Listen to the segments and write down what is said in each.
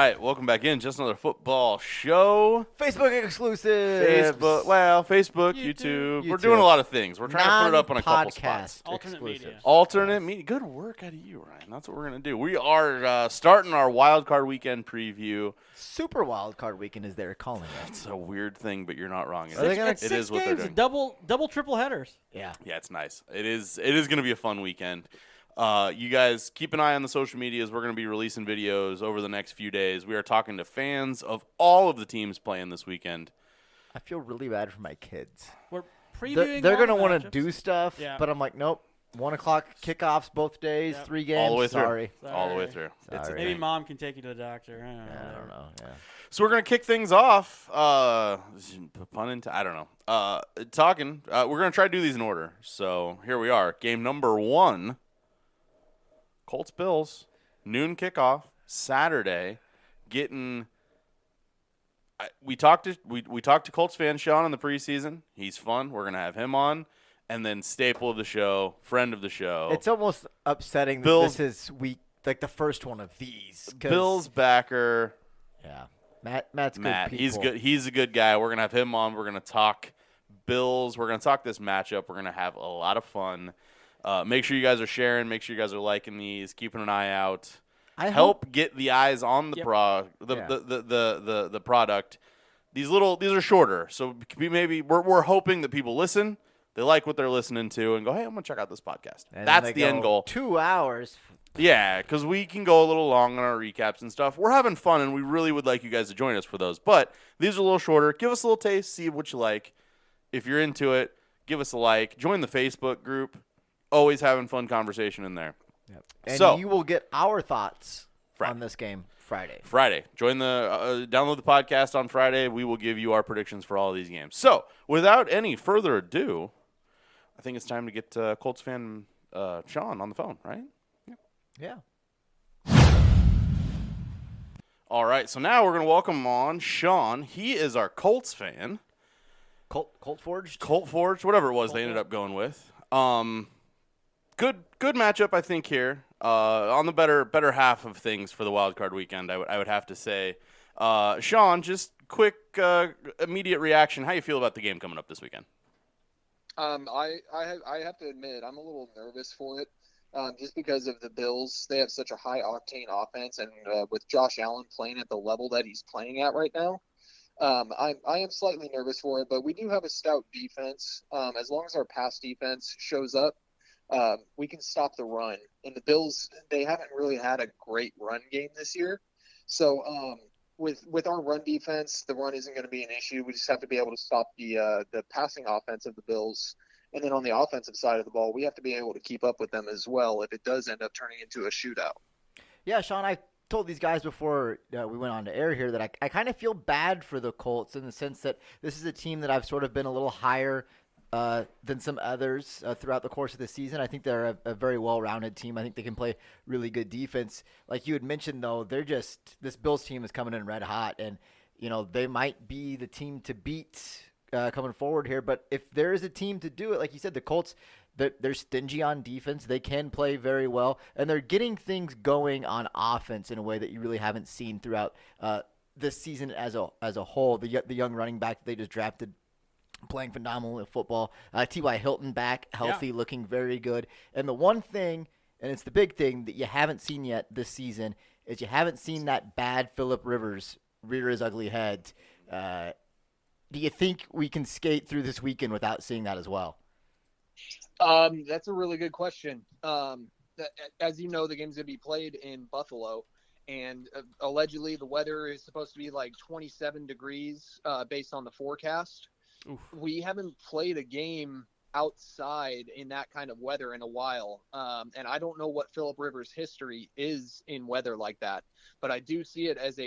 right, welcome back in. Just another football show. Facebook exclusive. Facebook, YouTube. We're doing a lot of things. We're trying to put it up on a couple spots. Alternate media. Alternate media. Good work out of you, Ryan. That's what we're going to do. We are starting our wild card weekend preview. Super wild card weekend, as they're calling it. It's a weird thing, but you're not wrong. It is what they're doing. Double, triple headers. Yeah. Yeah, it's nice. It is going to be a fun weekend. You guys keep an eye on the social medias. We're going to be releasing videos over the next few days. We are talking to fans of all of the teams playing this weekend. I feel really bad for my kids. We're previewing. They're going to want to do stuff, yeah. But I'm like, nope. 1 o'clock kickoffs both days, 3 games. All the way through. Sorry. All the way through. Maybe mom can take you to the doctor. I don't know. Yeah. So we're going to kick things off. I don't know. We're going to try to do these in order. So here we are. Game number 1. Colts Bills, noon kickoff, Saturday. We talked to Colts fan Sean in the preseason. He's fun. We're gonna have him on, and then staple of the show, friend of the show. It's almost upsetting that this is like the first one of these. Bills backer. Yeah, Matt's good. People. He's good. He's a good guy. We're gonna have him on. We're gonna talk Bills. We're gonna talk this matchup. We're gonna have a lot of fun. Make sure you guys are sharing. Make sure you guys are liking these, keeping an eye out. Help get the eyes on the the product. These are shorter, so we're hoping that people listen. They like what they're listening to, and go, hey, I'm gonna check out this podcast. And that's the end goal. 2 hours. Yeah, because we can go a little long on our recaps and stuff. We're having fun, and we really would like you guys to join us for those. But these are a little shorter. Give us a little taste. See what you like. If you're into it, give us a like. Join the Facebook group. Always having fun conversation in there. Yep. And you will get our thoughts on this game Friday. Join download the podcast on Friday. We will give you our predictions for all of these games. So, without any further ado, I think it's time to get Colts fan Sean on the phone, right? Yeah. All right, so now we're going to welcome on Sean. He is our Colts fan. Colt Forged? Colt Forged, whatever it was they ended up going with. Good matchup, I think, here. On the better half of things for the wild card weekend, I would have to say. Sean, just quick, immediate reaction. How you feel about the game coming up this weekend? I have to admit I'm a little nervous for it, just because of the Bills. They have such a high octane offense, and with Josh Allen playing at the level that he's playing at right now, I am slightly nervous for it. But we do have a stout defense. As long as our pass defense shows up, we can stop the run. And the Bills, they haven't really had a great run game this year. So with our run defense, the run isn't going to be an issue. We just have to be able to stop the passing offense of the Bills. And then on the offensive side of the ball, we have to be able to keep up with them as well if it does end up turning into a shootout. Yeah, Sean, I told these guys before we went on to air here that I kind of feel bad for the Colts in the sense that this is a team that I've sort of been a little higher than some others throughout the course of the season. I think they're a very well-rounded team. I think they can play really good defense. Like you had mentioned, though, this Bills team is coming in red hot, and they might be the team to beat coming forward here. But if there is a team to do it, like you said, the Colts, they're stingy on defense. They can play very well, and they're getting things going on offense in a way that you really haven't seen throughout this season as a whole. The young running back that they just drafted, playing phenomenal football. T.Y. Hilton back, healthy, looking very good. And the one thing, and it's the big thing that you haven't seen yet this season, is you haven't seen that bad Phillip Rivers rear his ugly head. Do you think we can skate through this weekend without seeing that as well? That's a really good question. As you know, the game's going to be played in Buffalo, and allegedly the weather is supposed to be like 27 degrees based on the forecast. Oof. We haven't played a game outside in that kind of weather in a while. And I don't know what Phillip Rivers' history is in weather like that, but I do see it as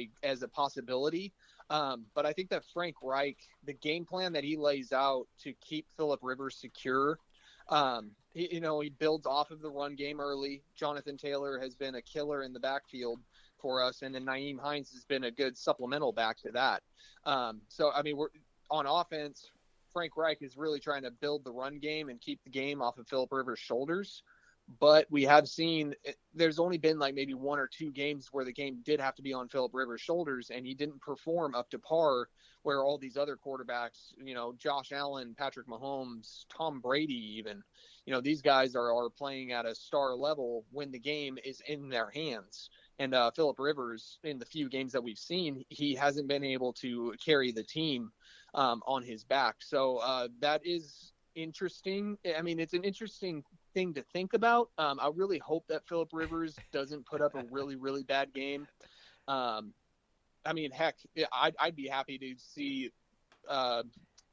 a possibility. But I think that Frank Reich, the game plan that he lays out to keep Phillip Rivers secure, he builds off of the run game early. Jonathan Taylor has been a killer in the backfield for us, and then Nyheim Hines has been a good supplemental back to that. We're on offense. Frank Reich is really trying to build the run game and keep the game off of Phillip Rivers' shoulders. But we have seen there's only been like maybe 1 or 2 games where the game did have to be on Phillip Rivers' shoulders, and he didn't perform up to par where all these other quarterbacks, Josh Allen, Patrick Mahomes, Tom Brady even, these guys are playing at a star level when the game is in their hands. And Phillip Rivers, in the few games that we've seen, he hasn't been able to carry the team on his back. So that is interesting. I mean, it's an interesting thing to think about. I really hope that Phillip Rivers doesn't put up a really, really bad game. I mean, heck, I'd be happy to see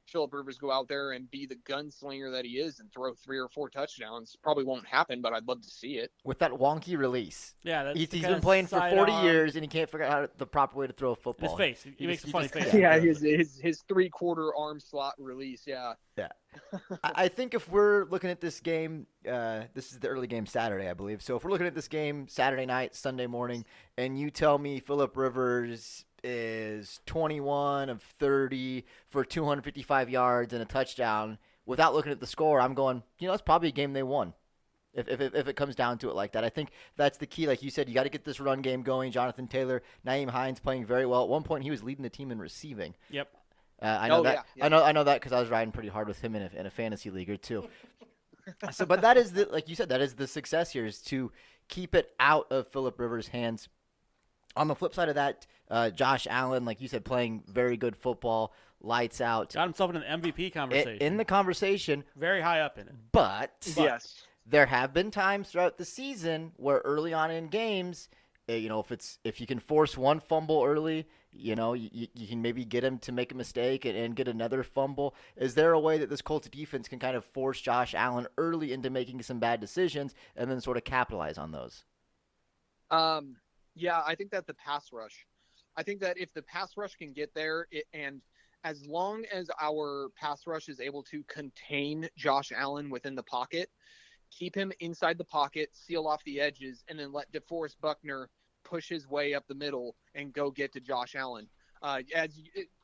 Phillip Rivers go out there and be the gunslinger that he is and throw 3 or 4 touchdowns. Probably won't happen, but I'd love to see it. With that wonky release. Yeah, he's been playing for 40 years, and he can't figure out the proper way to throw a football. His face. He makes a funny face. Yeah, his 3/4 arm slot release, yeah. Yeah. I think if we're looking at this game, this is the early game Saturday, I believe. So if we're looking at this game Saturday night, Sunday morning, and you tell me Phillip Rivers is 21 of 30 for 255 yards and a touchdown, without looking at the score, I'm going, it's probably a game they won. If it comes down to it like that. I think that's the key. Like you said, you got to get this run game going. Jonathan Taylor, Nyheim Hines playing very well. At one point, he was leading the team in receiving. Yep. I know that. Yeah. I know that because I was riding pretty hard with him in a fantasy league or two. So, but that is like you said, that is the success here, is to keep it out of Phillip Rivers' hands. On the flip side of that, Josh Allen, like you said, playing very good football, lights out. Got himself in an MVP conversation. In the conversation. Very high up in it. But yes, there have been times throughout the season where early on in games, if you can force one fumble early, you can maybe get him to make a mistake and get another fumble. Is there a way that this Colts defense can kind of force Josh Allen early into making some bad decisions and then sort of capitalize on those? Yeah, I think that the pass rush. I think that if the pass rush can get there, and as long as our pass rush is able to contain Josh Allen within the pocket, keep him inside the pocket, seal off the edges, and then let DeForest Buckner push his way up the middle and go get to Josh Allen.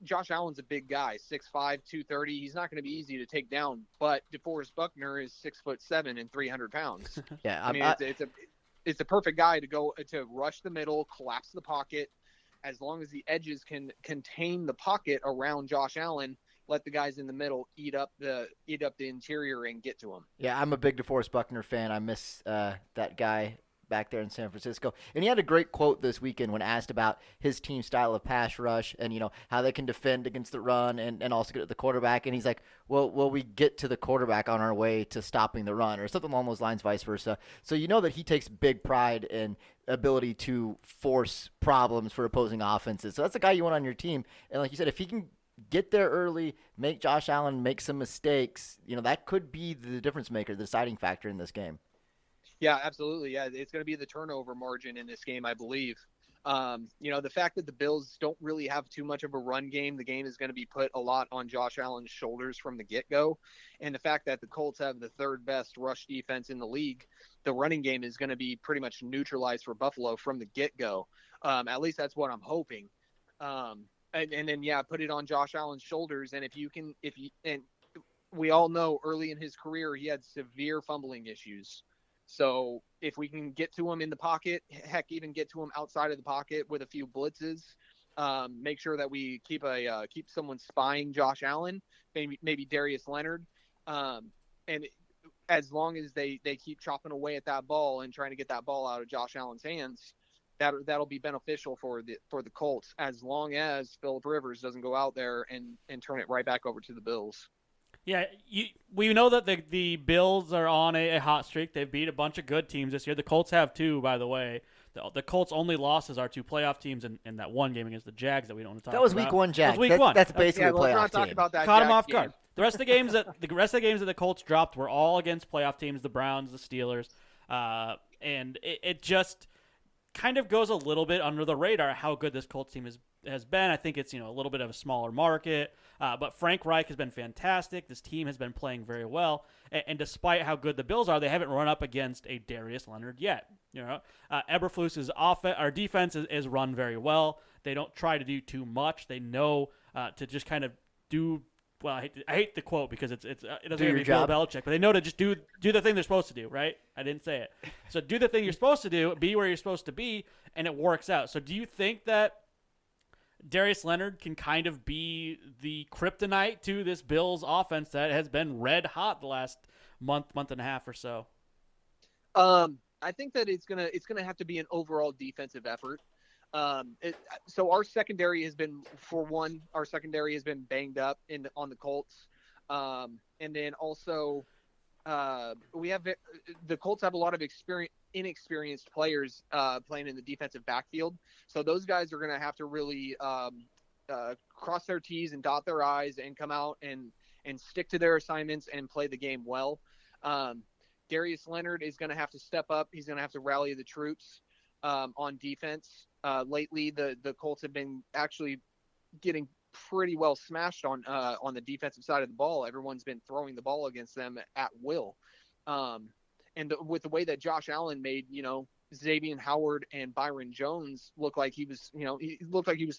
Josh Allen's a big guy, 6'5", 230. He's not going to be easy to take down, but DeForest Buckner is 6'7" and 300 pounds. Yeah, I mean, it's a perfect guy to go to rush the middle, collapse the pocket. As long as the edges can contain the pocket around Josh Allen, let the guys in the middle eat up the interior and get to him. Yeah, I'm a big DeForest Buckner fan. I miss that guy back there in San Francisco. And he had a great quote this weekend when asked about his team style of pass rush and, how they can defend against the run and also get at the quarterback. And he's like, well, we get to the quarterback on our way to stopping the run, or something along those lines, vice versa. So that he takes big pride in ability to force problems for opposing offenses. So that's a guy you want on your team. And like you said, if he can get there early, make Josh Allen make some mistakes, that could be the difference maker, the deciding factor in this game. Yeah, absolutely. Yeah, it's going to be the turnover margin in this game, I believe. The fact that the Bills don't really have too much of a run game, the game is going to be put a lot on Josh Allen's shoulders from the get-go. And the fact that the Colts have the 3rd best rush defense in the league, the running game is going to be pretty much neutralized for Buffalo from the get-go. At least that's what I'm hoping. And then, put it on Josh Allen's shoulders. And and we all know early in his career, he had severe fumbling issues. So if we can get to him in the pocket, heck, even get to him outside of the pocket with a few blitzes, make sure that we keep someone spying Josh Allen, maybe Darius Leonard, and as long as they keep chopping away at that ball and trying to get that ball out of Josh Allen's hands, that'll be beneficial for the Colts, as long as Phillip Rivers doesn't go out there and turn it right back over to the Bills. Yeah, we know that the Bills are on a hot streak. They've beat a bunch of good teams this year. The Colts have too, by the way. The Colts' only losses are to playoff teams in that one game against the Jags that we don't want to talk about. That was week one, Jags. That was week one. That's basically a playoff let's not team. talk about that. Caught them off guard. The rest of the games that the Colts dropped were all against playoff teams: the Browns, the Steelers, and it just kind of goes a little bit under the radar how good this Colts team has been. I think it's a little bit of a smaller market, but Frank Reich has been fantastic. This team has been playing very well, and despite how good the Bills are, they haven't run up against a Darius Leonard yet. Eberflus's our defense is run very well. They don't try to do too much. They know to just kind of do well, I hate the quote because it doesn't have to your be job. Bill Belichick, but they know to just do the thing they're supposed to do, right? I didn't say it. So do the thing you're supposed to do, be where you're supposed to be, and it works out. So do you think that Darius Leonard can kind of be the kryptonite to this Bills offense that has been red hot the last month and a half or so? I think that it's gonna have to be an overall defensive effort. So our secondary has been, for one, banged up on the Colts, and then also we have the Colts have a lot of inexperienced players playing in the defensive backfield. So those guys are going to have to really cross their T's and dot their I's and come out and stick to their assignments and play the game well. Darius Leonard is going to have to step up. He's going to have to rally the troops on defense. Lately, the Colts have been actually getting pretty well smashed on the defensive side of the ball. Everyone's been throwing the ball against them at will. With the way that Josh Allen made, Xavier Howard and Byron Jones look like he was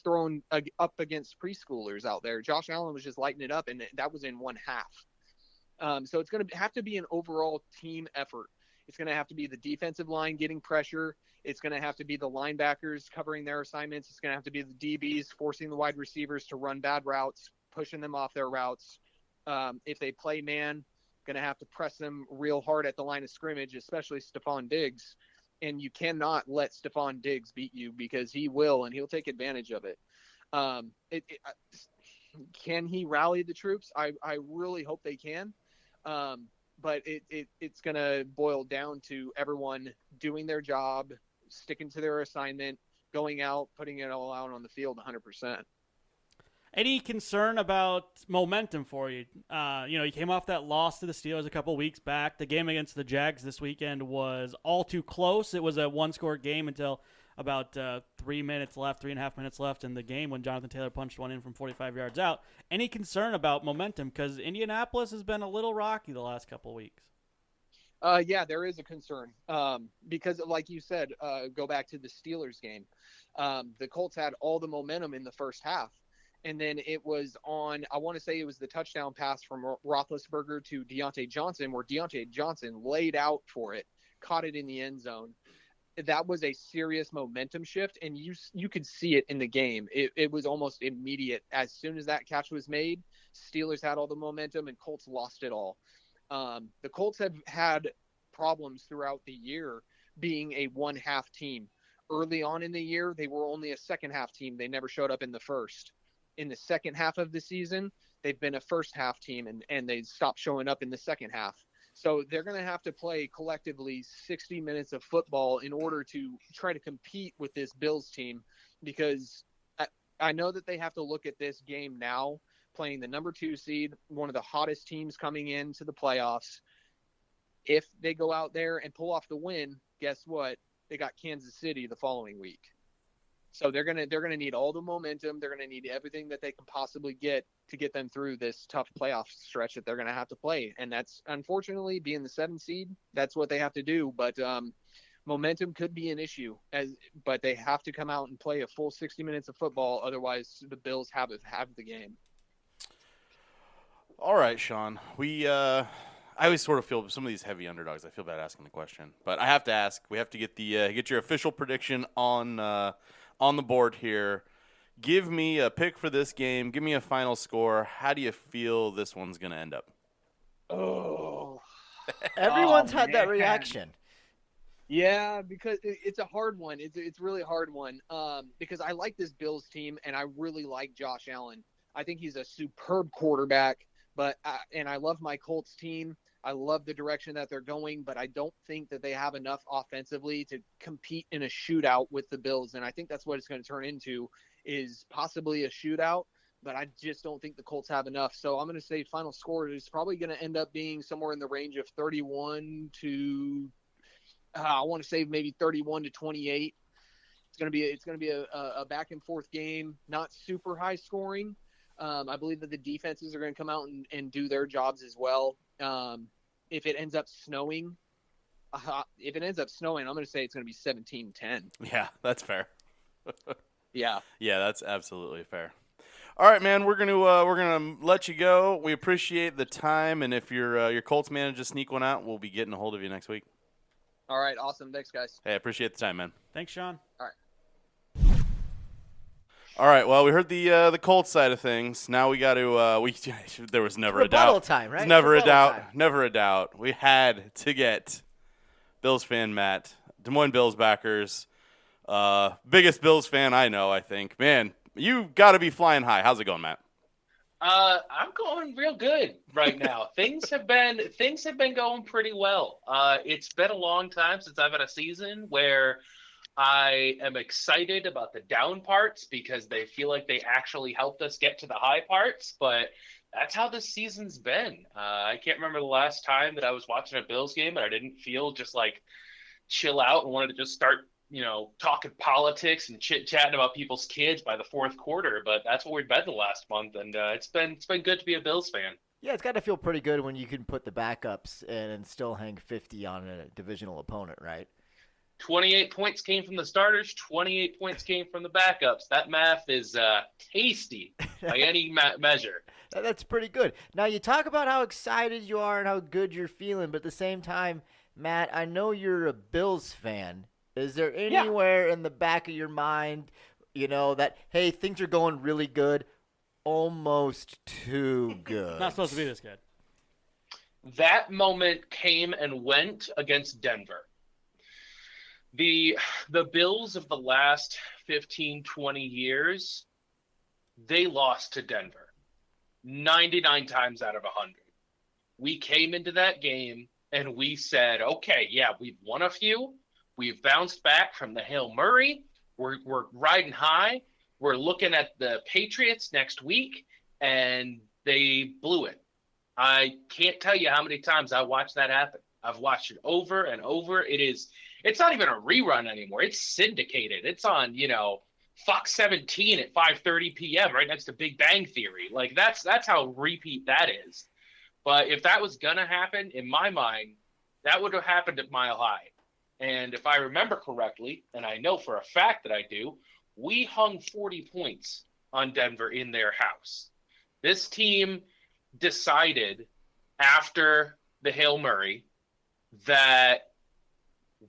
throwing up against preschoolers out there. Josh Allen was just lighting it up, and that was in one half. So it's going to have to be an overall team effort. It's going to have to be the defensive line getting pressure. It's going to have to be the linebackers covering their assignments. It's going to have to be the DBs forcing the wide receivers to run bad routes, pushing them off their routes. If they play man, going to have to press them real hard at the line of scrimmage, especially Stephon Diggs. And you cannot let Stephon Diggs beat you, because he will, and he'll take advantage of it. Can he rally the troops? I really hope they can. But it's going to boil down to everyone doing their job, sticking to their assignment, going out, putting it all out on the field 100%. Any concern about momentum for you? You came off that loss to the Steelers a couple weeks back. The game against the Jags this weekend was all too close. It was a one-score game until about 3 minutes left, 3.5 minutes left in the game when Jonathan Taylor punched one in from 45 yards out. Any concern about momentum? Because Indianapolis has been a little rocky the last couple weeks. Yeah, there is a concern because, like you said, go back to the Steelers game. The Colts had all the momentum in the first half. And then it was on, I want to say it was the touchdown pass from Roethlisberger to Deontay Johnson, where Deontay Johnson laid out for it, caught it in the end zone. That was a serious momentum shift, and you could see it in the game. It was almost immediate. As soon as that catch was made, Steelers had all the momentum, and Colts lost it all. The Colts have had problems throughout the year being a one-half team. Early on in the year, they were only a second-half team. They never showed up in the first. In the second half of the season, they've been a first-half team, and they stopped showing up in the second half. So they're going to have to play collectively 60 minutes of football in order to try to compete with this Bills team, because I know that they have to look at this game now, playing the number 2 seed, one of the hottest teams coming into the playoffs. If they go out there and pull off the win, guess what? They got Kansas City the following week. So they're gonna need all the momentum. They're gonna need everything that they can possibly get to get them through this tough playoff stretch that they're gonna have to play. And that's, unfortunately, being the 7th seed, that's what they have to do. But momentum could be an issue, but they have to come out and play a full 60 minutes of football. Otherwise, the Bills have the game. All right, Sean. I always sort of feel some of these heavy underdogs. I feel bad asking the question, but I have to ask. We have to get get your official prediction on the board here. Give me a pick for this game. Give me a final score. How do you feel this one's going to end up? Oh, Everyone's had that man. reaction. Yeah, because it's a hard one. It's really hard one. Because I like this Bills team, and I really like Josh Allen. I think he's a superb quarterback. And I love my Colts team. I love the direction that they're going, but I don't think that they have enough offensively to compete in a shootout with the Bills. And I think that's what it's going to turn into, is possibly a shootout, but I just don't think the Colts have enough. So I'm going to say final score is probably going to end up being somewhere in the range of 31 to, I want to say maybe 31 to 28. It's going to be a back and forth game, not super high scoring. I believe that the defenses are going to come out and do their jobs as well. If it ends up snowing, I'm going to say it's going to be 17-10. Yeah, that's fair. Yeah. Yeah, that's absolutely fair. All right, man. We're gonna let you go. We appreciate the time, and if your Colts manage to sneak one out, we'll be getting a hold of you next week. All right, awesome. Thanks, guys. Hey, I appreciate the time, man. Thanks, Sean. All right. All right. Well, we heard the Colts side of things. Now we got to there was never a Rebuttal doubt. time, right? There's never a Rebuttal doubt. time. Never a doubt. We had to get Bills fan Matt, Des Moines Bills backers, biggest Bills fan I know. I think, man, you got to be flying high. How's it going, Matt? I'm going real good right now. Things have been going pretty well. It's been a long time since I've had a season where I am excited about the down parts because they feel like they actually helped us get to the high parts. But that's how this season's been. I can't remember the last time that I was watching a Bills game and I didn't feel just like chill out and wanted to just start, talking politics and chit chatting about people's kids by the fourth quarter. But that's what we've been the last month, and it's been good to be a Bills fan. Yeah, it's got to feel pretty good when you can put the backups in and still hang 50 on a divisional opponent, right? 28 points came from the starters. 28 points came from the backups. That math is tasty by any measure. That's pretty good. Now, you talk about how excited you are and how good you're feeling, but at the same time, Matt, I know you're a Bills fan. Is there anywhere in the back of your mind, that, hey, things are going really good, almost too good? Not supposed to be this good. That moment came and went against Denver. The Bills of the last 15, 20 years, they lost to Denver 99 times out of 100. We came into that game and we said, okay, yeah, we've won a few. We've bounced back from the Hail Murray. We're riding high. We're looking at the Patriots next week, and they blew it. I can't tell you how many times I watched that happen. I've watched it over and over. It's not even a rerun anymore. It's syndicated. It's on, Fox 17 at 5:30 p.m. right next to Big Bang Theory. Like that's how repeat that is. But if that was gonna happen, in my mind, that would have happened at Mile High. And if I remember correctly, and I know for a fact that I do, we hung 40 points on Denver in their house. This team decided after the Hail Murray that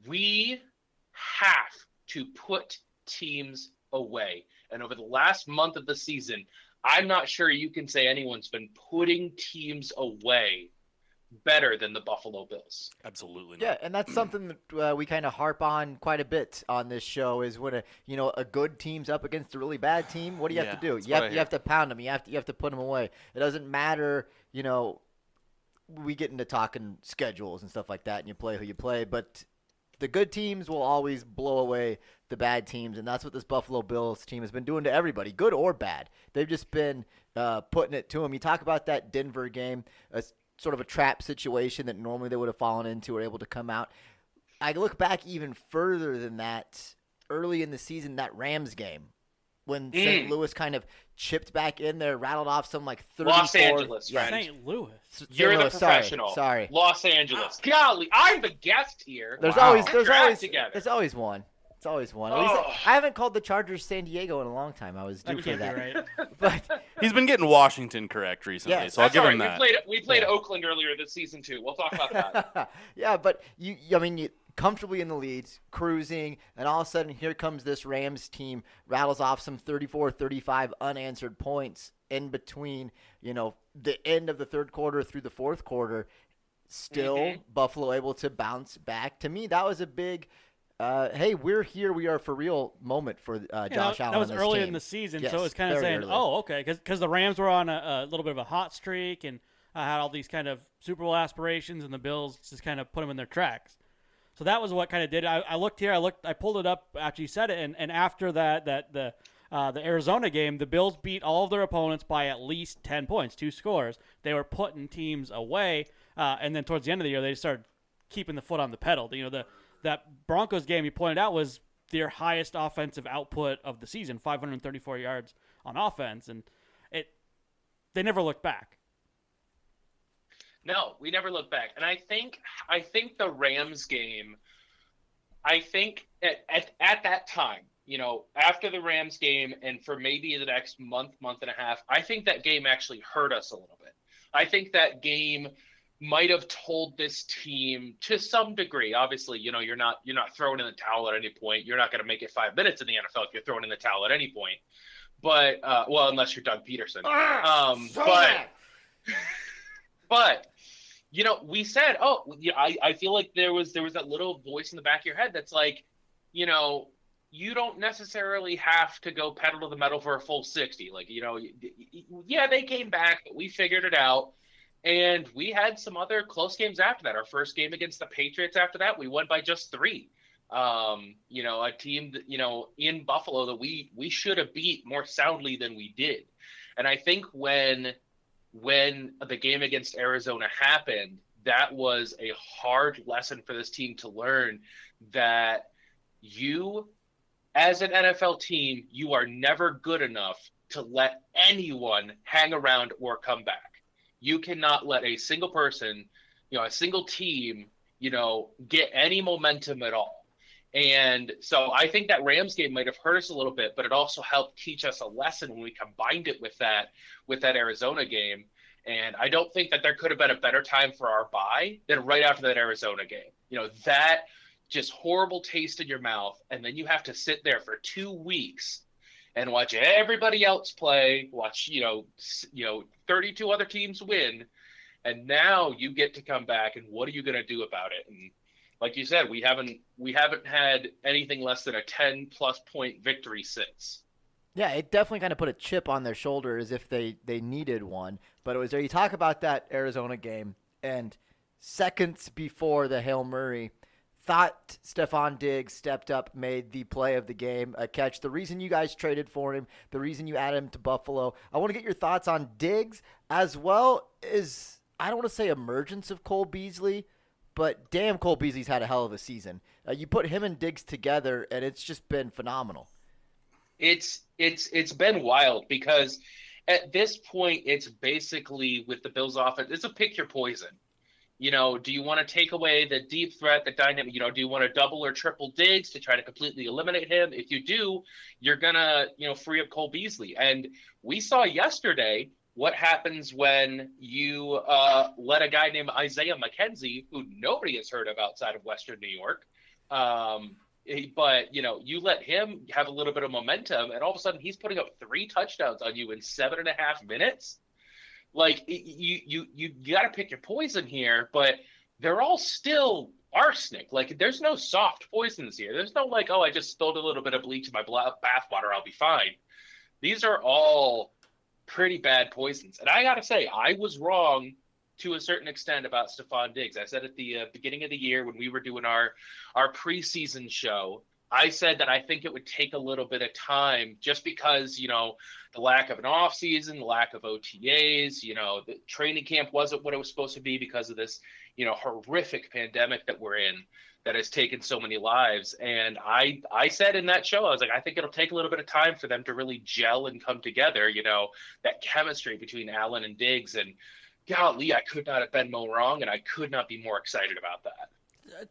we have to put teams away. And over the last month of the season, I'm not sure you can say anyone's been putting teams away better than the Buffalo Bills. Absolutely not. Yeah, and that's something that we kind of harp on quite a bit on this show is when a good team's up against a really bad team. What do you have to do? You have to pound them. You have to put them away. It doesn't matter. We get into talking schedules and stuff like that, and you play who you play, but the good teams will always blow away the bad teams, and that's what this Buffalo Bills team has been doing to everybody, good or bad. They've just been putting it to them. You talk about that Denver game, sort of a trap situation that normally they would have fallen into or able to come out. I look back even further than that, early in the season, that Rams game, when St. Louis kind of chipped back in there, rattled off some like 34. Los Angeles, friend. St. Louis. You're Louis, the professional. Sorry. Los Angeles. Golly, I'm the guest here. There's Wow. always Get your act together. there's always one. It's always one. At least I haven't called the Chargers San Diego in a long time. I was due for that. Right. But He's been getting Washington correct recently, Yeah, so I'll That's give all him right. that. We played Oakland earlier this season too. We'll talk about that. yeah, but you comfortably in the leads, cruising, and all of a sudden here comes this Rams team, rattles off some 34, 35 unanswered points in between, the end of the third quarter through the fourth quarter. Still, Buffalo able to bounce back. To me, that was a big hey, we're here, we are for real moment for Josh Allen. That was and this early team. in the season, Yes, so it was kind of very saying, early. oh, okay, because the Rams were on a little bit of a hot streak and had all these kind of Super Bowl aspirations, and the Bills just kind of put them in their tracks. So that was what kind of did it. I looked here, I pulled it up after you said it, and after the Arizona game, the Bills beat all of their opponents by at least 10 points, 2 scores. They were putting teams away, and then towards the end of the year, they started keeping the foot on the pedal. That Broncos game you pointed out was their highest offensive output of the season, 534 yards on offense, and they never looked back. No, we never looked back. And I think the Rams game, I think at that time, after the Rams game and for maybe the next month and a half, I think that game actually hurt us a little bit. I think that game might have told this team to some degree. Obviously, you're not throwing in the towel at any point. You're not going to make it 5 minutes in the NFL if you're throwing in the towel at any point. But well, unless you're Doug Peterson. But we said, I feel like there was that little voice in the back of your head that's like, you don't necessarily have to go pedal to the metal for a full 60. Like, yeah, they came back, but we figured it out. And we had some other close games after that. Our first game against the Patriots after that, we won by just 3. A team that, in Buffalo that we should have beat more soundly than we did. And I think when the game against Arizona happened, that was a hard lesson for this team to learn, that you, as an NFL team, you are never good enough to let anyone hang around or come back. You cannot let a single person, a single team, get any momentum at all. And so I think that Rams game might have hurt us a little bit, but it also helped teach us a lesson when we combined it with that Arizona game. And I don't think that there could have been a better time for our bye than right after that Arizona game. That just horrible taste in your mouth, and then you have to sit there for 2 weeks and watch everybody else play, watch 32 other teams win, and now you get to come back, and what are you going to do about it? And like you said, we haven't had anything less than a 10-plus point victory since. Yeah, it definitely kind of put a chip on their shoulder as if they needed one. But it was there. You talk about that Arizona game, and seconds before the Hail Murray, thought Stephon Diggs stepped up, made the play of the game, a catch. The reason you guys traded for him, the reason you added him to Buffalo. I want to get your thoughts on Diggs as well as, I don't want to say emergence of Cole Beasley, but damn, Cole Beasley's had a hell of a season. You put him and Diggs together, and it's just been phenomenal. It's been wild because at this point, it's basically with the Bills offense, it's a pick your poison. Do you want to take away the deep threat, the dynamic? Do you want to double or triple Diggs to try to completely eliminate him? If you do, you're going to, free up Cole Beasley. And we saw yesterday what happens when you let a guy named Isaiah McKenzie, who nobody has heard of outside of Western New York, but you let him have a little bit of momentum, and all of a sudden he's putting up 3 touchdowns on you in 7.5 minutes. Like, you got to pick your poison here, but they're all still arsenic. Like, there's no soft poisons here. There's no like, oh, I just spilled a little bit of bleach in my bathwater, I'll be fine. These are all pretty bad poisons. And I got to say, I was wrong to a certain extent about Stephon Diggs. I said at the beginning of the year when we were doing our preseason show, I said that I think it would take a little bit of time just because, the lack of an off season, the lack of OTAs, the training camp wasn't what it was supposed to be because of this, horrific pandemic that we're in that has taken so many lives. And I said in that show, I was like, I think it'll take a little bit of time for them to really gel and come together, that chemistry between Allen and Diggs. And golly, I could not have been more wrong, and I could not be more excited about that.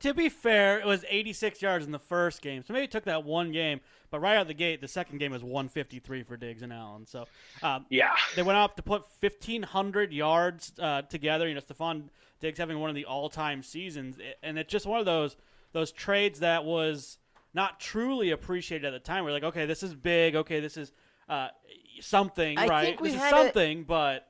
To be fair, it was 86 yards in the first game, so maybe it took that one game. But right out the gate, the second game was 153 for Diggs and Allen. So yeah, they went up to put 1,500 yards together. Stephon Diggs having one of the all-time seasons, and it's just one of those trades that was not truly appreciated at the time. We're like, okay, this is big. Okay, this is something, right? This is something, but.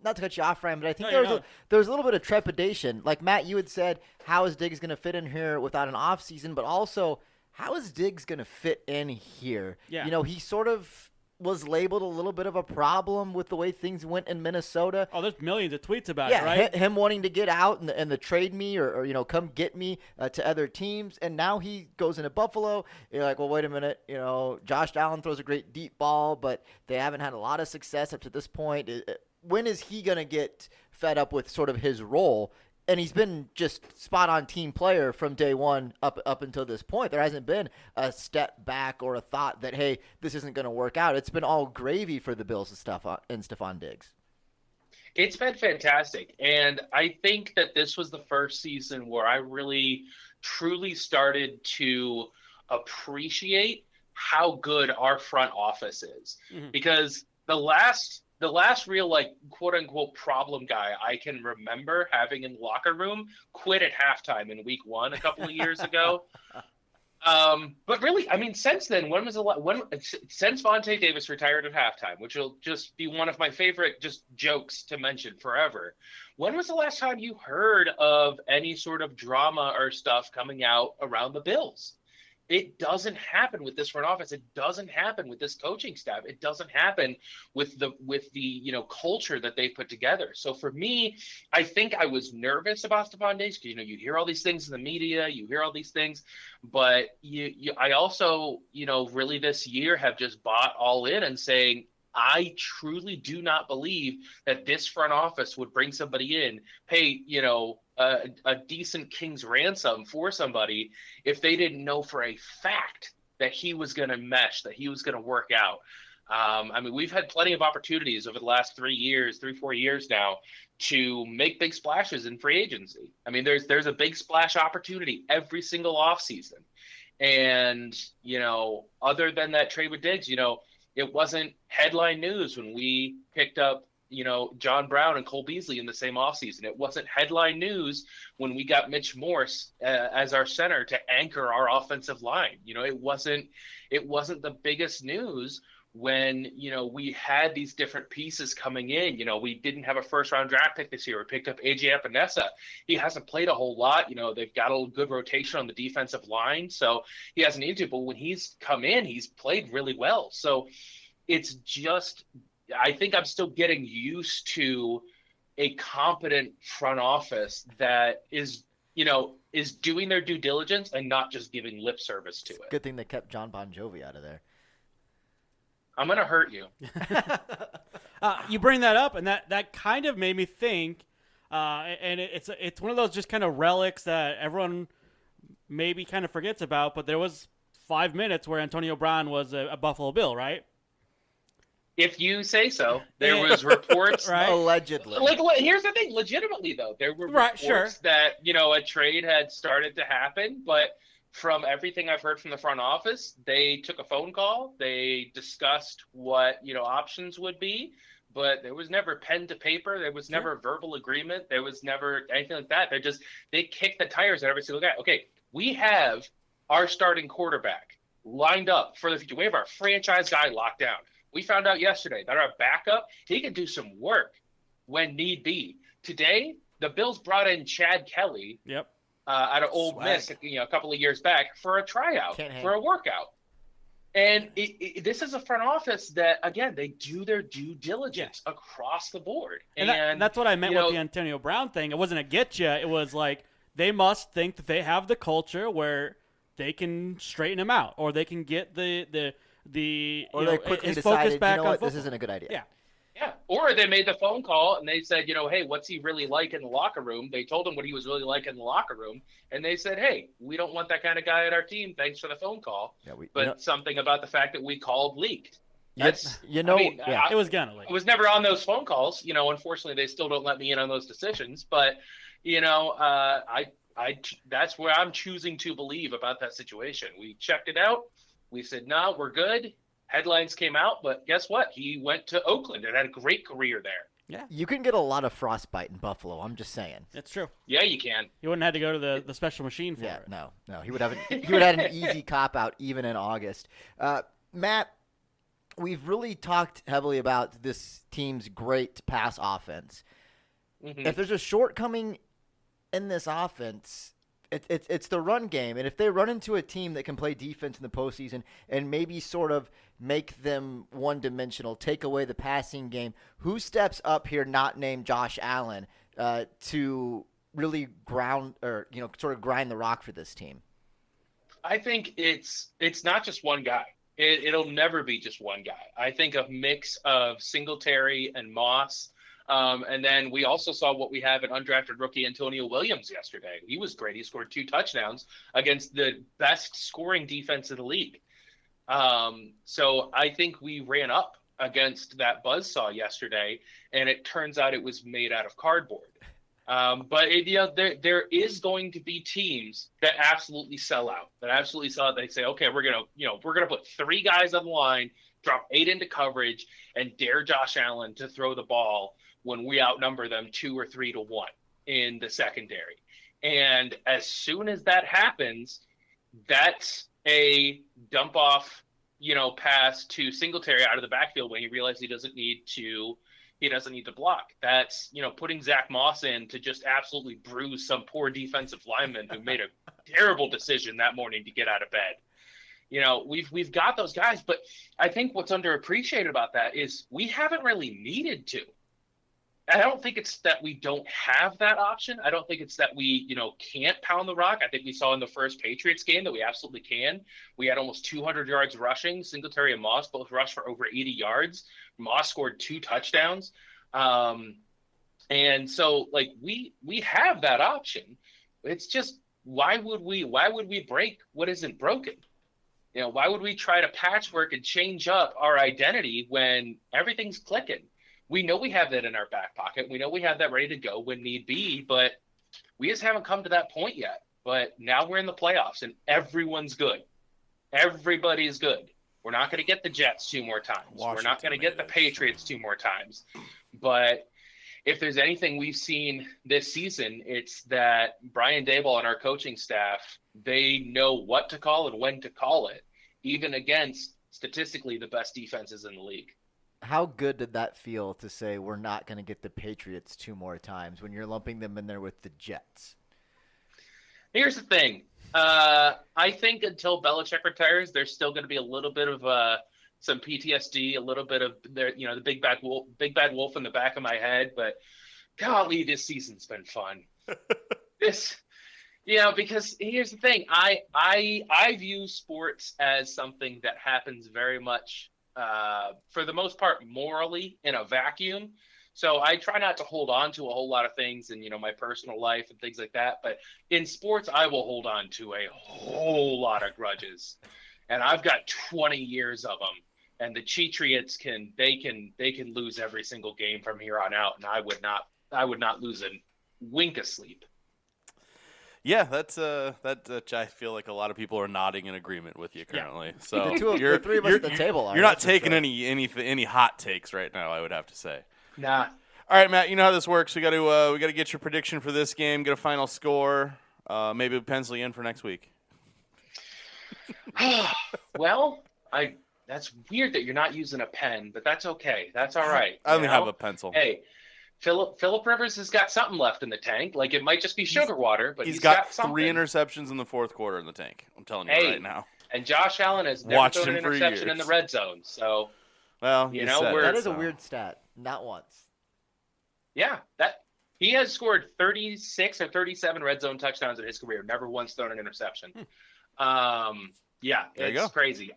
Not to cut you off, Ryan, but I think there was a little bit of trepidation. Like, Matt, you had said, how is Diggs going to fit in here without an offseason? But also, how is Diggs going to fit in here? Yeah. He sort of was labeled a little bit of a problem with the way things went in Minnesota. Oh, there's millions of tweets about it, right? Him wanting to get out and the trade me or come get me to other teams. And now he goes into Buffalo. You're like, well, wait a minute. Josh Allen throws a great deep ball, but they haven't had a lot of success up to this point. When is he going to get fed up with sort of his role? And he's been just spot-on team player from day one up until this point. There hasn't been a step back or a thought that, hey, this isn't going to work out. It's been all gravy for the Bills and Stephon Diggs. It's been fantastic. And I think that this was the first season where I really, truly started to appreciate how good our front office is. Mhm. Because the last real like quote unquote problem guy I can remember having in the locker room quit at halftime in week 1 a couple of years ago. But really, I mean, since then, since Vontae Davis retired at halftime, which will just be one of my favorite just jokes to mention forever. When was the last time you heard of any sort of drama or stuff coming out around the Bills? It doesn't happen with this front office. It doesn't happen with this coaching staff. It doesn't happen with the culture that they put together. So for me, I think I was nervous about Stephon Diggs because you hear all these things in the media, you hear all these things, but I also really this year have just bought all in and saying I truly do not believe that this front office would bring somebody in, pay a decent king's ransom for somebody if they didn't know for a fact that he was going to mesh, that he was going to work out. I mean, we've had plenty of opportunities over the last 4 years now to make big splashes in free agency. I mean, there's a big splash opportunity every single offseason. And, other than that trade with Diggs, it wasn't headline news when we picked up John Brown and Cole Beasley in the same offseason. It wasn't headline news when we got Mitch Morse as our center to anchor our offensive line. It wasn't the biggest news when we had these different pieces coming in. We didn't have a first round draft pick this year. We picked up AJ Epinesa. He hasn't played a whole lot. They've got a good rotation on the defensive line, so he hasn't needed to. But when he's come in, he's played really well. So it's just, I think I'm still getting used to a competent front office that is doing their due diligence and not just giving lip service to it. Good thing they kept John Bon Jovi out of there. I'm going to hurt you. You bring that up, and that kind of made me think, and it's one of those just kind of relics that everyone maybe kind of forgets about, but there was 5 minutes where Antonio Brown was a Buffalo Bill, right? If you say so. There was reports. Right? Allegedly. Here's the thing. Legitimately, though, there were reports that, a trade had started to happen. But from everything I've heard from the front office, they took a phone call. They discussed what, options would be. But there was never pen to paper. There was never verbal agreement. There was never anything like that. They kicked the tires at every single guy. Okay, we have our starting quarterback lined up for the future. We have our franchise guy locked down. We found out yesterday that our backup, he can do some work when need be. Today, the Bills brought in Chad Kelly out of Ole Miss, a couple of years back for a tryout, for a workout. And this is a front office that, again, they do their due diligence across the board. And that's what I meant with the Antonio Brown thing. It wasn't a get you. It was like they must think that they have the culture where they can straighten him out, or they can get they quickly decided, this isn't a good idea. Yeah. Or they made the phone call and they said, hey, what's he really like in the locker room? They told him what he was really like in the locker room. And they said, hey, we don't want that kind of guy at our team. Thanks for the phone call. Yeah, something about the fact that we called leaked. That's, it was gonna leak. I was never on those phone calls. Unfortunately, they still don't let me in on those decisions. But, that's where I'm choosing to believe about that situation. We checked it out. We said, no, we're good. Headlines came out, but guess what? He went to Oakland and had a great career there. Yeah. You can get a lot of frostbite in Buffalo. I'm just saying. That's true. Yeah, you can. You wouldn't have to go to the special machine for it. No. He would have an easy cop out even in August. Matt, we've really talked heavily about this team's great pass offense. Mm-hmm. If there's a shortcoming in this offense, it's the run game. And if they run into a team that can play defense in the postseason and maybe sort of make them one-dimensional, take away the passing game, who steps up here not named Josh Allen to really grind the rock for this team? I think it's not just one guy. It'll never be just one guy. I think a mix of Singletary and Moss. And then we also saw what we have in undrafted rookie Antonio Williams yesterday. He was great. He scored 2 touchdowns against the best scoring defense in the league. So I think we ran up against that buzzsaw yesterday, and it turns out it was made out of cardboard. But there is going to be teams that absolutely sell out. That absolutely sell out. They say, okay, we're gonna put 3 guys on the line, drop 8 into coverage, and dare Josh Allen to throw the ball when we outnumber them 2 or 3 to 1 in the secondary. And as soon as that happens, that's a dump off, pass to Singletary out of the backfield when he realizes he doesn't need to block. That's, putting Zach Moss in to just absolutely bruise some poor defensive lineman who made a terrible decision that morning to get out of bed. We've got those guys, but I think what's underappreciated about that is we haven't really needed to. I don't think it's that we don't have that option. I don't think it's that we, can't pound the rock. I think we saw in the first Patriots game that we absolutely can. We had almost 200 yards rushing. Singletary and Moss both rushed for over 80 yards. Moss scored 2 touchdowns. And so we have that option. It's just, why would we break what isn't broken? Why would we try to patchwork and change up our identity when everything's clicking? We know we have that in our back pocket. We know we have that ready to go when need be, but we just haven't come to that point yet. But now we're in the playoffs and everyone's good. Everybody's good. We're not going to get the Jets 2 more times. We're not going to get the Patriots 2 more times. But if there's anything we've seen this season, it's that Brian Daboll and our coaching staff, they know what to call and when to call it, even against statistically the best defenses in the league. How good did that feel to say we're not going to get the Patriots 2 more times when you're lumping them in there with the Jets? Here's the thing. I think until Belichick retires, there's still going to be a little bit of some PTSD, a little bit of the big bad wolf in the back of my head. But golly, this season's been fun. Because here's the thing. I view sports as something that happens very much, for the most part, morally in a vacuum. So I try not to hold on to a whole lot of things in, my personal life and things like that. But in sports, I will hold on to a whole lot of grudges. And I've got 20 years of them. And the Cheatriots can lose every single game from here on out. And I would not lose a wink of sleep. Yeah, that's I feel like a lot of people are nodding in agreement with you currently. Yeah. So the 3 of us at the table are. You're not taking any hot takes right now, I would have to say. Nah. All right, Matt. You know how this works. We got to get your prediction for this game, get a final score, maybe pencil you in for next week. Well, that's weird that you're not using a pen, but that's okay. That's all right. I only have a pencil. Hey, Phillip Rivers has got something left in the tank. Like, it might just be sugar water, but he's got 3 interceptions in the fourth quarter in the tank. I'm telling you right now. And Josh Allen has never thrown an interception in the red zone. So, well, that is a weird stat. Not once. Yeah, he has scored 36 or 37 red zone touchdowns in his career. Never once thrown an interception. It's crazy.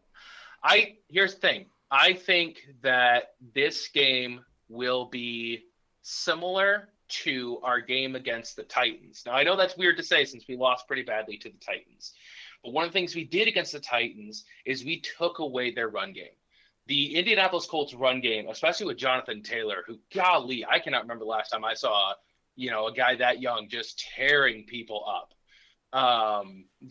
Here's the thing. I think that this game will be similar to our game against the Titans. Now, I know that's weird to say since we lost pretty badly to the Titans. But one of the things we did against the Titans is we took away their run game. The Indianapolis Colts run game, especially with Jonathan Taylor, who, golly, I cannot remember the last time I saw, a guy that young just tearing people up.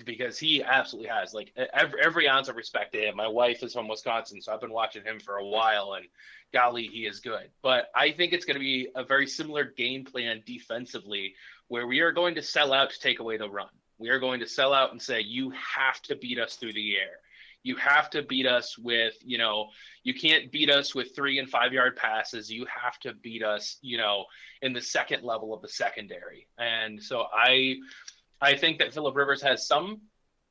Because he absolutely has, every ounce of respect to him. My wife is from Wisconsin, so I've been watching him for a while, and golly, he is good. But I think it's going to be a very similar game plan defensively, where we are going to sell out to take away the run. We are going to sell out and say, you have to beat us through the air. You have to beat us with, you can't beat us with 3 and 5 yard passes. You have to beat us, in the second level of the secondary. And so I think that Phillip Rivers has some,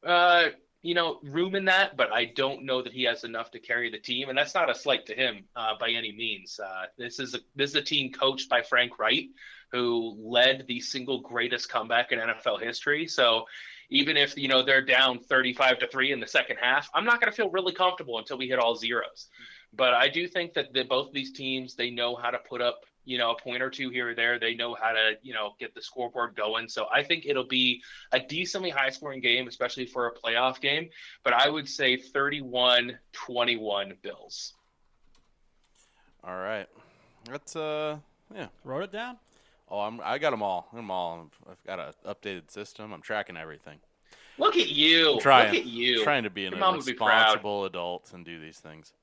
room in that, but I don't know that he has enough to carry the team. And that's not a slight to him by any means. This is a team coached by Frank Wright, who led the single greatest comeback in NFL history. So even if, they're down 35-3 in the second half, I'm not going to feel really comfortable until we hit all zeros. But I do think that both of these teams, they know how to put up, a point or two here or there. They know how to, get the scoreboard going. So I think it'll be a decently high-scoring game, especially for a playoff game. But I would say 31-21 Bills. All right. That's, Wrote it down. Oh, I got them all. I've got an updated system. I'm tracking everything. Look at you. I'm trying. Look at you. Trying to be Your a mom would be proud. responsible adult and do these things.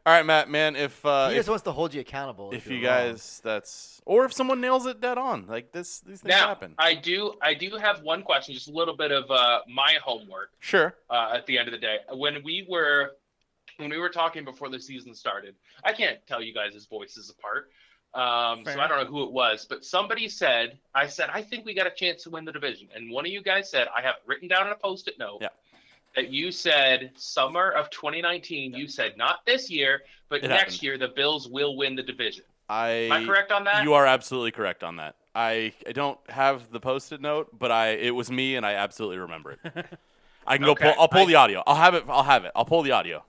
All right, Matt, man, if he just wants to hold you accountable. If you're you guys, or if someone nails it dead on, like these things now, happen. I do have one question, just a little bit of my homework. Sure. At the end of the day, when we were talking before the season started, I can't tell you guys' voices apart. So I don't know who it was, but somebody said, I think we got a chance to win the division. And one of you guys said, I have it written down on a Post-it note. Yeah. That you said summer of 2019, you said not this year, but next year the Bills will win the division. Am I correct on that? You are absolutely correct on that. I don't have the Post-it note, but it was me, and I absolutely remember it. I can I'll pull the audio. I'll have it. I'll pull the audio.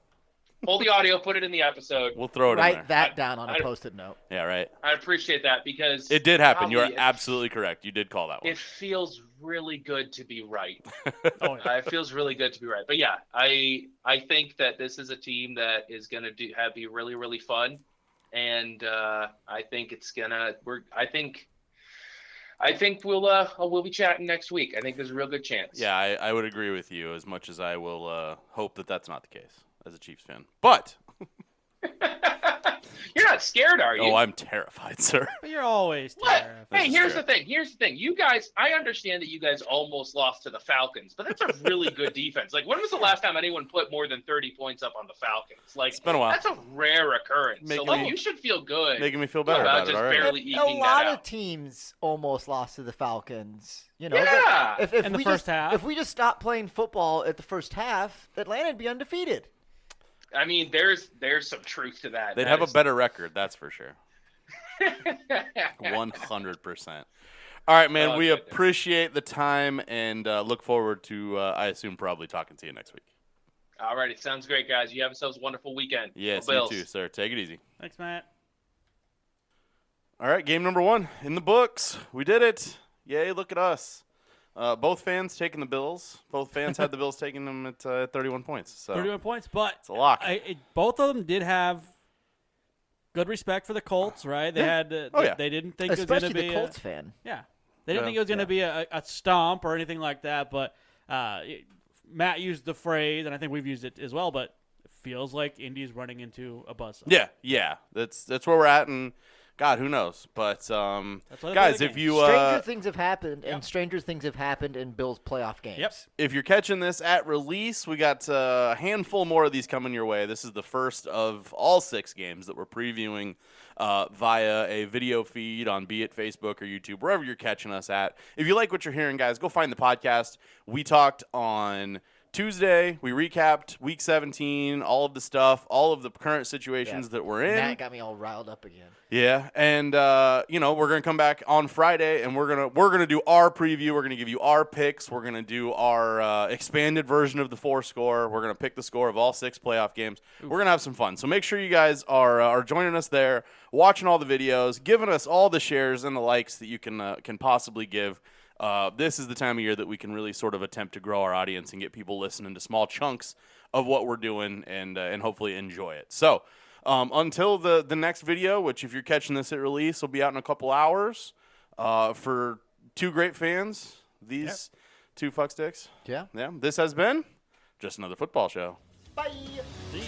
Pull the audio, put it in the episode. We'll throw it in there. Write that down on a Post-it note. Yeah, right. I appreciate that because it did happen. You're absolutely correct. You did call that one. It feels really good to be right. It feels really good to be right. But yeah, I think that this is a team that is going to be really, really fun, and I think it's gonna. I think we'll be chatting next week. I think there's a real good chance. Yeah, I would agree with you as much as I will hope that that's not the case as a Chiefs fan. But you're not scared, are you? Oh, I'm terrified, sir. But you're always what? terrified. Hey, here's the thing. You guys, I understand that you guys almost lost to the Falcons, but that's a really good defense. Like, when was the last time anyone put more than 30 points up on the Falcons? Like, it's been a while. That's a rare occurrence. You should feel good. Making me feel better about it already. Barely eking a lot that of teams almost lost to the Falcons. You know, yeah. If in the we first half. If we just stopped playing football at the first half, Atlanta would be undefeated. I mean, there's some truth to that. They'd have a better record, that's for sure. 100%. All right, man. We appreciate the time and look forward to, I assume, probably talking to you next week. All righty. Sounds great, guys. You have yourselves a wonderful weekend. Yes, you too, sir. Take it easy. Thanks, Matt. All right, game number 1 in the books. We did it. Yay, look at us. Both fans taking the Bills. Both fans had the Bills taking them at 31 points. So 31 points, but it's a lock. Both of them did have good respect for the Colts, right? They had. They didn't think especially it was going to be the Colts fan. Yeah, they didn't think it was going to be a stomp or anything like that. But Matt used the phrase, and I think we've used it as well. But it feels like Indy's running into a buzzsaw. Yeah. That's where we're at, and God, who knows? But guys, if you stranger things have happened, and stranger things have happened in Bills playoff games. Yep. If you're catching this at release, we got a handful more of these coming your way. This is the first of all 6 games that we're previewing via a video feed on be it Facebook or YouTube, wherever you're catching us at. If you like what you're hearing, guys, go find the podcast. We talked on Tuesday, we recapped Week 17, all of the stuff, all of the current situations that we're in. Matt got me all riled up again. Yeah, and we're gonna come back on Friday, and we're gonna do our preview. We're gonna give you our picks. We're gonna do our expanded version of the 4 score. We're gonna pick the score of all 6 playoff games. We're gonna have some fun. So make sure you guys are joining us there, watching all the videos, giving us all the shares and the likes that you can possibly give. This is the time of year that we can really sort of attempt to grow our audience and get people listening to small chunks of what we're doing and hopefully enjoy it. So until the next video, which if you're catching this at release will be out in a couple hours, for 2 great fans, these 2 fucksticks. Yeah. This has been Just Another Football Show. Bye. See ya.